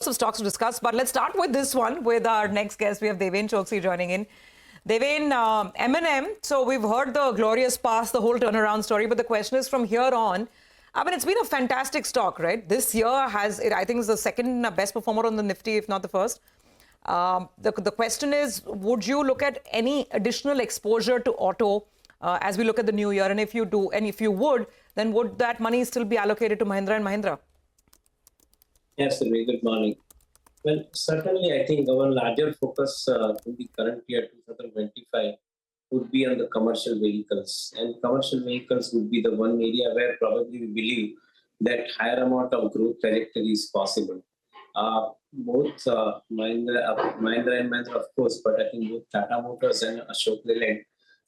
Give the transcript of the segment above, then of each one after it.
Of stocks to discuss, but let's start with this one with our next guest. We have Deven Choksey joining in. Deven, M&M, so we've heard the glorious past, the whole turnaround story, but the question is from here on, I mean, it's been a fantastic stock, right? This year I think, is the second best performer on the Nifty, if not the first. The question is, would you look at any additional exposure to auto as we look at the new year? And if you do, and if you would, then would that money still be allocated to Mahindra & Mahindra? Yes, very good morning. Well, certainly, I think our larger focus in the current year, 2025, would be on the commercial vehicles. And commercial vehicles would be the one area where probably we believe that higher amount of growth trajectory is possible. Both Mahindra and Mahindra, of course, but I think both Tata Motors and Ashok Leyland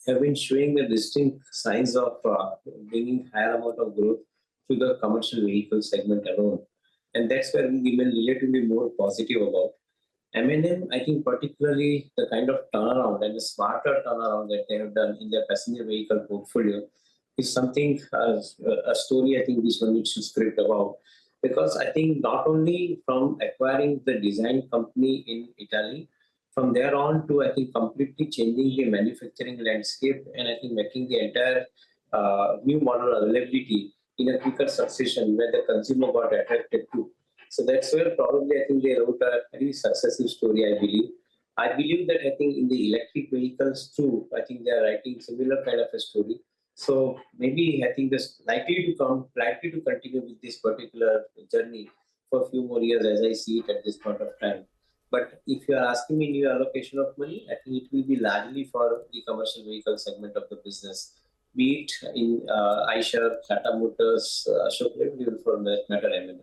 have been showing the distinct signs of bringing higher amount of growth to the commercial vehicle segment alone. And that's where we remain relatively more positive about. M&M, I think particularly the kind of turnaround and the smarter turnaround that they have done in their passenger vehicle portfolio is something, a story I think this one needs to script about. Because I think not only from acquiring the design company in Italy, from there on to I think completely changing the manufacturing landscape and I think making the entire new model availability in a quicker succession where the consumer got attracted to. So that's where probably I think they wrote a very successful story, I believe. I believe that I think in the electric vehicles too, I think they are writing similar kind of a story. So maybe I think this likely to continue with this particular journey for a few more years as I see it at this point of time. But if you are asking me new allocation of money, I think it will be largely for the commercial vehicle segment of the business. Be it in Eicher, Tata Motors, Ashok Leyland, for that matter, M&M.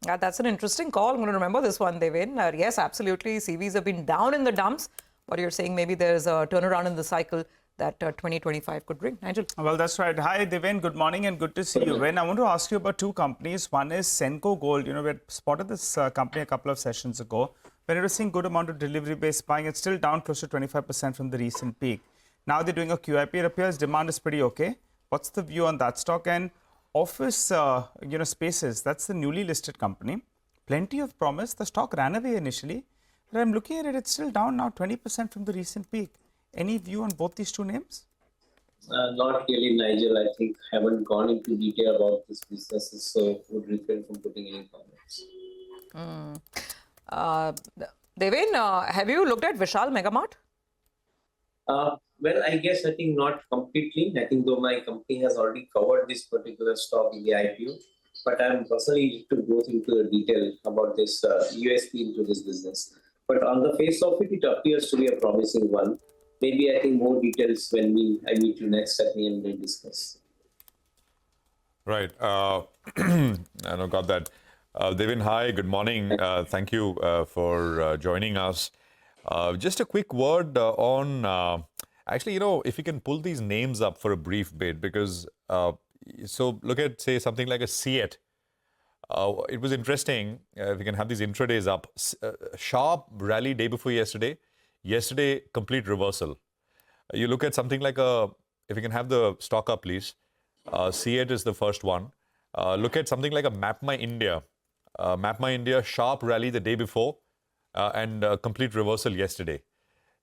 Yeah, that's an interesting call. I'm going to remember this one, Deven. Yes, absolutely. CVs have been down in the dumps, but you're saying maybe there's a turnaround in the cycle that 2025 could bring. Nigel? Well, that's right. Hi, Deven. Good morning and good to see you. When I want to ask you about two companies. One is Senco Gold. You know, we had spotted this company a couple of sessions ago. When it was seeing good amount of delivery-based buying, it's still down close to 25% from the recent peak. Now they're doing a QIP. It appears demand is pretty okay. What's the view on that stock? And office, spaces, that's the newly listed company. Plenty of promise. The stock ran away initially. But I'm looking at it, it's still down now 20% from the recent peak. Any view on both these two names? Not really, Nigel. I think I haven't gone into detail about these businesses, so would refrain from putting any comments. Deven, have you looked at Vishal Megamart? Well, I guess I think not completely. I think though my company has already covered this particular stock in the IPO, but I'm personally to go into the detail about this USP into this business. But on the face of it, it appears to be a promising one. Maybe I think more details when I meet you next, I think, and we'll discuss. Right. I know, got that. Deven, hi, good morning. Thank you for joining us. Just a quick word on, actually, if you can pull these names up for a brief bit, because, so look at, say, something like a CEAT. It was interesting, if you can have these intradays up. Sharp rally day before yesterday. Yesterday, complete reversal. You look at something like if you can have the stock up, please. CEAT is the first one. Look at something like a MapMy India. MapMy India, sharp rally the day before and complete reversal yesterday.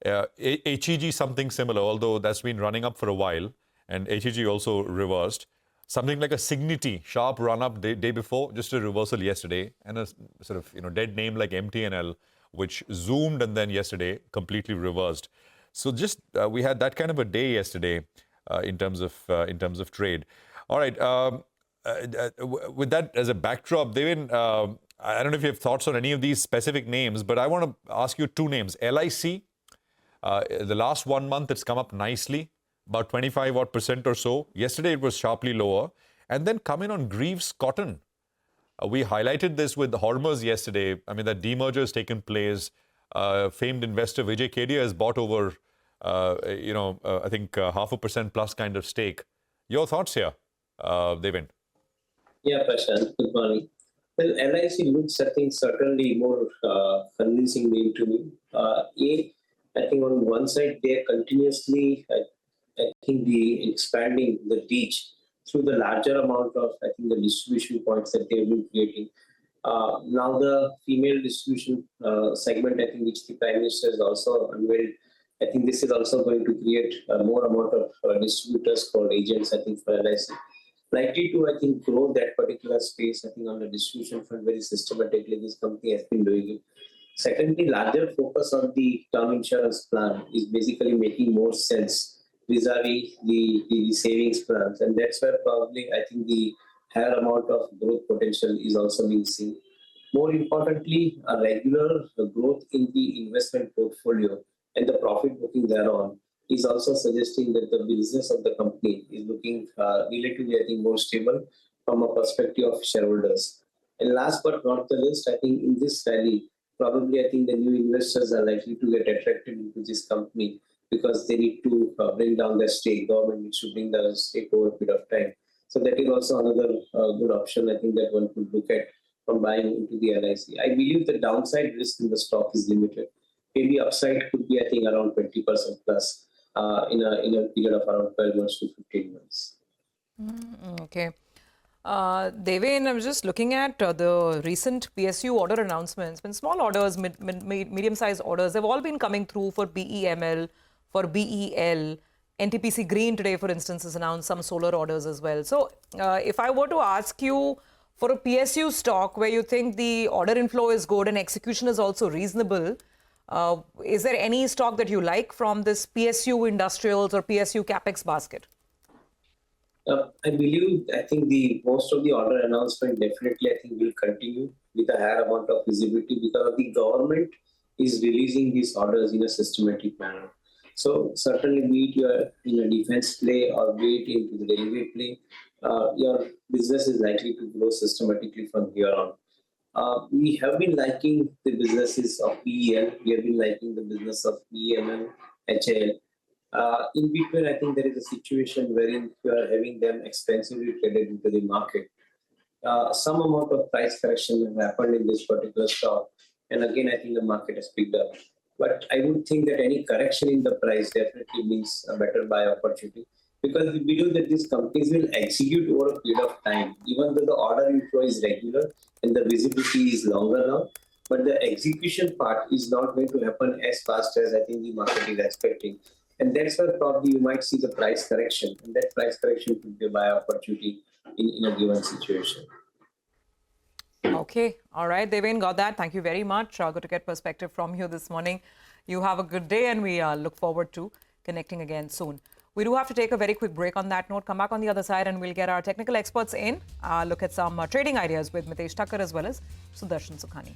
HEG, something similar, although that's been running up for a while, and HEG also reversed. Something like a Signity, sharp run up day before, just a reversal yesterday, and a sort of dead name like MTNL, which zoomed and then yesterday completely reversed. So just we had that kind of a day yesterday in terms of trade. All right, with that as a backdrop, Deven, I don't know if you have thoughts on any of these specific names, but I want to ask you two names. LIC, the last 1 month it's come up nicely, about 25% or so. Yesterday it was sharply lower, and then come in on Greaves Cotton. We highlighted this with Hormuz yesterday. I mean, that demerger has taken place. Famed investor Vijay Kedia has bought over, I think 0.5% plus kind of stake. Your thoughts here, Deven? Yeah, Prashant, good morning. Well, LIC looks, I think, certainly more convincing name to me. I think on one side, they are continuously, I think, expanding the reach through the larger amount of, I think, the distribution points that they have been creating. Now the female distribution segment, I think, which the Prime Minister has also unveiled, I think this is also going to create more amount of distributors called agents, I think, for LIC. Likely to, I think, grow that particular space, I think, on the distribution front very systematically. This company has been doing it. Secondly, larger focus on the term insurance plan is basically making more sense vis-a-vis the savings plans. And that's where probably, I think, the higher amount of growth potential is also being seen. More importantly, a regular growth in the investment portfolio and the profit booking thereon is also suggesting that the business of the company is looking relatively, I think, more stable from a perspective of shareholders. And last but not the least, I think in this rally, probably I think the new investors are likely to get attracted into this company because they need to bring down their stake. Government needs to bring down the stake over a period of time. So that is also another good option, I think, that one could look at from buying into the LIC. I believe the downside risk in the stock is limited. Maybe upside could be, I think, around 20% plus in a period of around 12 months to 15 months. Okay. Deven, I was just looking at the recent PSU order announcements. When small orders, medium-sized orders, they've all been coming through for BEML, for BEL. NTPC Green today, for instance, has announced some solar orders as well. So if I were to ask you for a PSU stock where you think the order inflow is good and execution is also reasonable, is there any stock that you like from this PSU industrials or PSU capex basket? I believe, I think most of the order announcement definitely, I think, will continue with a higher amount of visibility because the government is releasing these orders in a systematic manner. So certainly, be it you're in a defense play or be it into the railway play, your business is likely to grow systematically from here on. We have been liking the businesses of BEL. We have been liking the business of BEML, HAL. In between, I think there is a situation wherein you are having them expensively traded into the market. Some amount of price correction has happened in this particular stock. And again, I think the market has picked up. But I would think that any correction in the price definitely means a better buy opportunity because we believe that these companies will execute over a period of time, even though the order inflow is regular and the visibility is longer now. But the execution part is not going to happen as fast as I think the market is expecting. And that's where probably you might see the price correction. And that price correction could be a buy opportunity in a given situation. Okay. All right. Deven, got that. Thank you very much. Good to get perspective from you this morning. You have a good day and we look forward to connecting again soon. We do have to take a very quick break on that note. Come back on the other side and we'll get our technical experts in. Look at some trading ideas with Mitesh Thakkar as well as Sudarshan Sukhani.